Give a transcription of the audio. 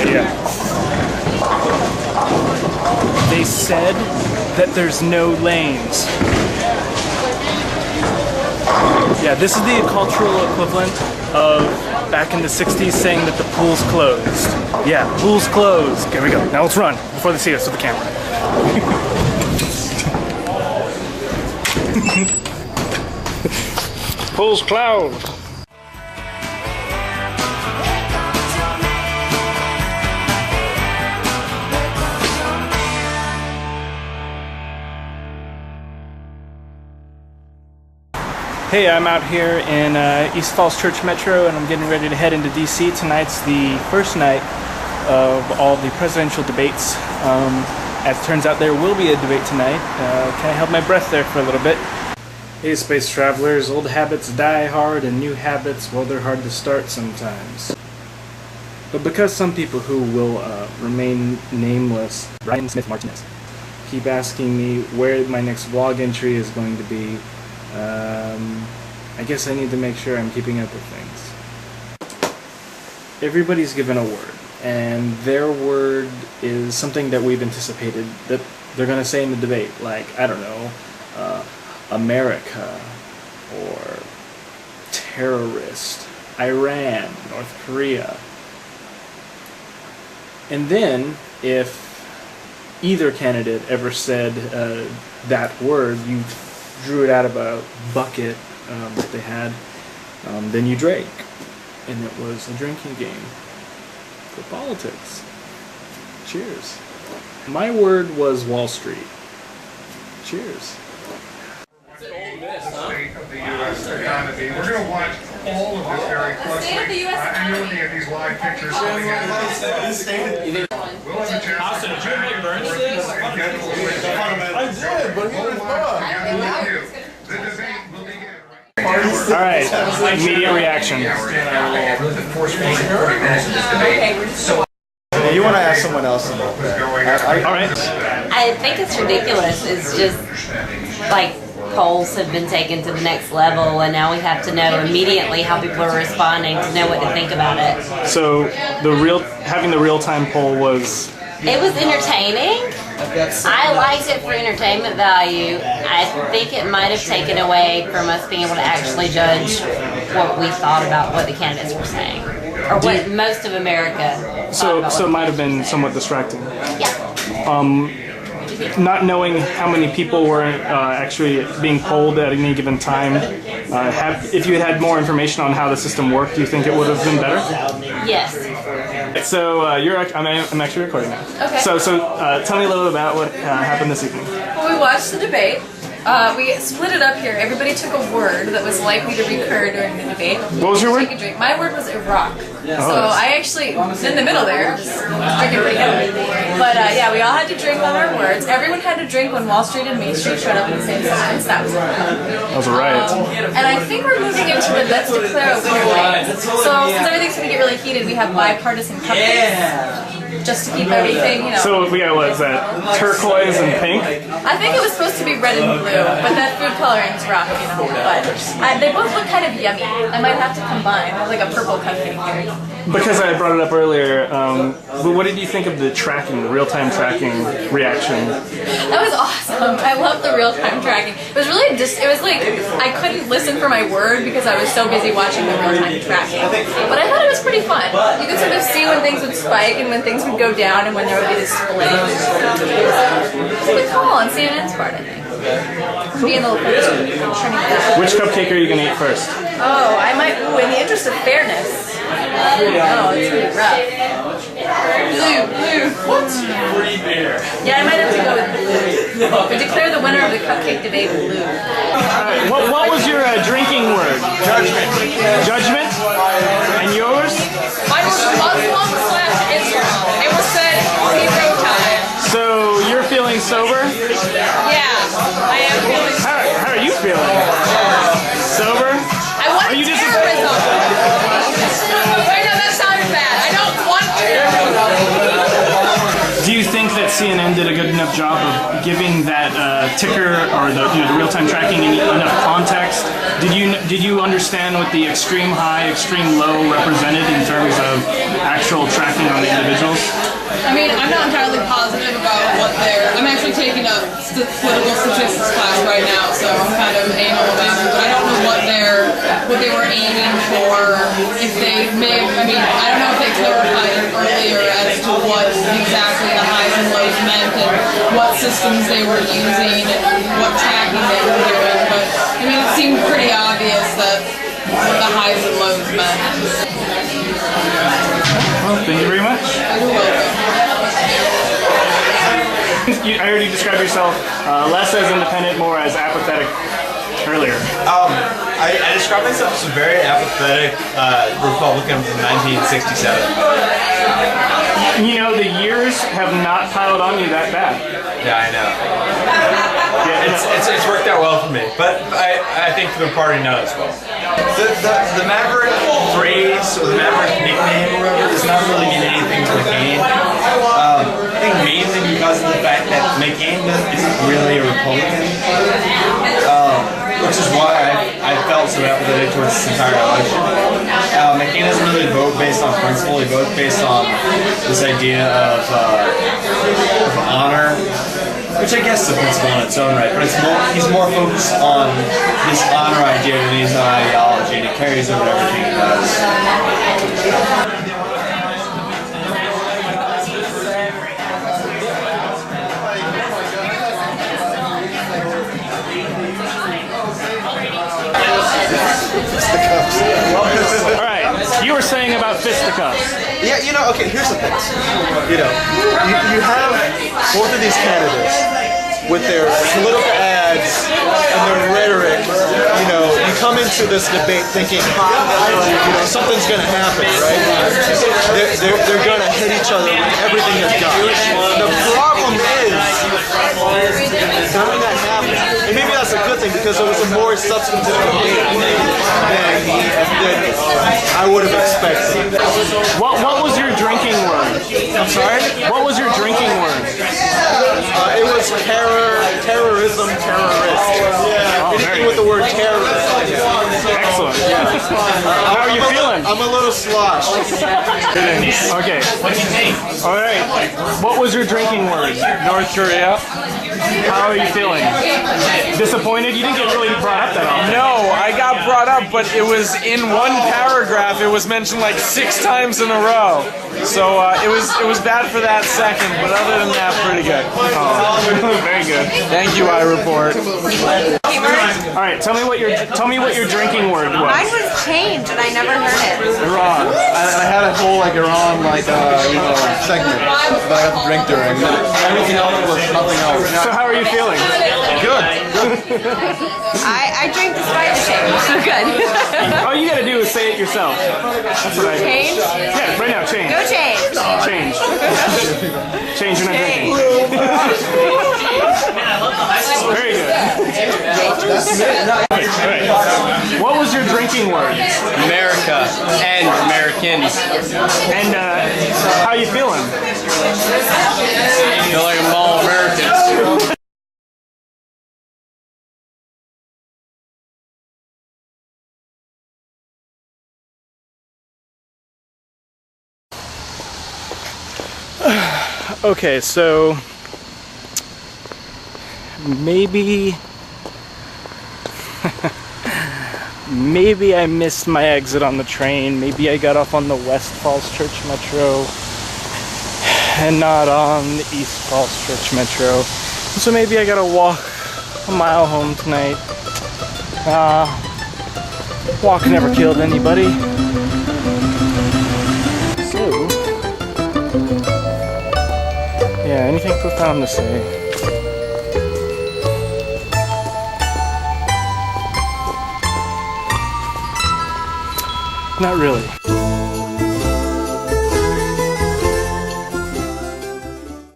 Yeah. They said that there's no lanes. Yeah, this is the cultural equivalent of back in the 60s saying that the pool's closed. Yeah, pool's closed. Here we go. Now let's run before they see us with the camera. Pool's closed. Hey, I'm out here in East Falls Church Metro and I'm getting ready to head into DC. Tonight's the first night of all the presidential debates. As it turns out, there will be a debate tonight. Can I hold my breath there for a little bit? Hey, space travelers, old habits die hard and new habits, well, they're hard to start sometimes. But because some people who will remain nameless, Ryan Smith Martinez, keep asking me where my next vlog entry is going to be, I guess I need to make sure I'm keeping up with things. Everybody's given a word, and their word is something that we've anticipated that they're going to say in the debate, like, I don't know, America, or terrorist, Iran, North Korea. And then, if either candidate ever said that word, you drew it out of a bucket that they had, then you drank. And it was a drinking game for politics. Cheers. My word was Wall Street. Cheers. State of the U.S. economy. We're going to watch all of this very closely. State of the U.S. economy. And you're looking at these live pictures coming in. We'll have a chance Austin, did you make Burns this? I did, but he was the debate will begin. Alright, immediate reaction. You want to ask someone else about that? Alright. I think it's ridiculous. It's just like polls have been taken to the next level, and now we have to know immediately how people are responding to know what to think about it. So having the real-time poll was... It was entertaining. I liked it for entertainment value. I think it might have taken away from us being able to actually judge what we thought about what the candidates were saying, or what most of America thought. So it might have been somewhat distracting. Yeah. Not knowing how many people were actually being polled at any given time, if you had more information on how the system worked, do you think it would have been better? Yes. So I'm actually recording now. Okay. So tell me a little bit about what happened this evening. Well, we watched the debate. We split it up here. Everybody took a word that was likely to recur during the debate. What was your word? Take a drink. My word was Iraq. So I actually was in the middle there, drinking pretty good. But yeah, we all had to drink on our words. Everyone had to drink when Wall Street and Main Street showed up in the same sentence. That was a riot. And I think we're moving into the let's declare a winner lane. So since everything's going to get really heated, we have bipartisan cupcakes. Just to keep everything, you know. So we got, what is that, turquoise and pink? I think it was supposed to be red and blue, but that food coloring's rough, you know. But they both look kind of yummy. I might have to combine. There's like a purple cupcake here. Because I brought it up earlier, but what did you think of the tracking, the real-time tracking reaction? That was awesome. I love the real-time tracking. It was really it was like I couldn't listen for my word because I was so busy watching the real-time tracking. But I thought it was pretty fun. You could sort of see when things would spike and when things would go down and when there would be this split. It's a good call on CNN's part, I think. Being a little Which cupcake are you going to eat first? Oh, I might, in the interest of fairness. Oh, it's really rough. Blue. What? Yeah, I might have to go with blue. We declare the winner of the cupcake debate blue. Alright, what was your drinking word? Judgment. Judgment? And yours? Mine was Muslim/Islam. It was said Hebrew time. So you're feeling sober? Yeah, I am feeling sober. How are you feeling? Sober? I want terrorism. Wait, no, that sounded bad. I don't want terrorism. Do you think that CNN did a good enough job of giving that ticker or the real-time tracking enough context Did you understand what the extreme high, extreme low represented in terms of actual tracking on the individuals? I mean, I'm not entirely positive about what they're... I'm actually taking a political statistics class right now, so I'm kind of anal about it. But I don't know what they were aiming for. If they may... I mean, I don't know if they clarified it earlier as to what exactly the highs and lows meant and what systems they were using and what tracking they were doing. But, I mean, it seemed pretty obvious that what the highs and lows meant. Well, thank you very much. You're welcome. I heard you describe yourself less as independent, more as apathetic earlier. I describe myself as a very apathetic Republican from 1967. You know, the years have not piled on you that bad. Yeah, I know. Yeah, it's worked out well for me, but I think for the party not as well. The Maverick phrase or the Maverick nickname or whatever does not really mean anything to McCain. I think mainly because of the fact that McCain isn't really a Republican, which is why I felt so apathetic towards this entire election. McCain doesn't really vote based on principle, he votes based on this idea of honor, which I guess is a principle in its own right, but he's more focused on this honor idea than he's on ideology, and it carries over everything he does. Alright, you were saying about fisticuffs. Yeah, you know, okay, here's the thing. You know, you have both of these candidates with their political ads and their rhetoric. You know, you come into this debate thinking, you know, something's going to happen, right? They're going to hit each other with everything they've got. The problem is, none of that happened. And maybe that's a good thing because it was a more substantive debate than I would have expected. What was your drinking word? I'm sorry? What was your drinking word? It was terrorism, terrorist. Oh, anything with the word terrorist. Excellent. How are you feeling? I'm a little sloshed. Okay. All right. What was your drinking word? North Korea. How are you feeling? Disappointed? You didn't get really brought up that often. No, I got brought up, but it was in one paragraph. It was mentioned like 6 times in a row. So it was bad for that second, but other than that, pretty good. Oh, very good. Thank you, I report. All right, tell me what your drinking word was. Mine was change, and I never heard it. Iran. I had a whole Iran segment that I had to drink during. Everything else was nothing else. So how are you feeling? Good. I drink despite the change, so good. All you gotta do is say it yourself. That's what I do. Change? Yeah, right now, change. Go change. Change. Change when I'm drinking. Very good. All right. What was your drinking word? America and Americans. And how you feeling? I feel like I'm all Americans. Okay, so maybe I missed my exit on the train. Maybe I got off on the West Falls Church Metro and not on the East Falls Church Metro. So maybe I gotta walk a mile home tonight. Walk never killed anybody. So, yeah, anything profound to say? Not really.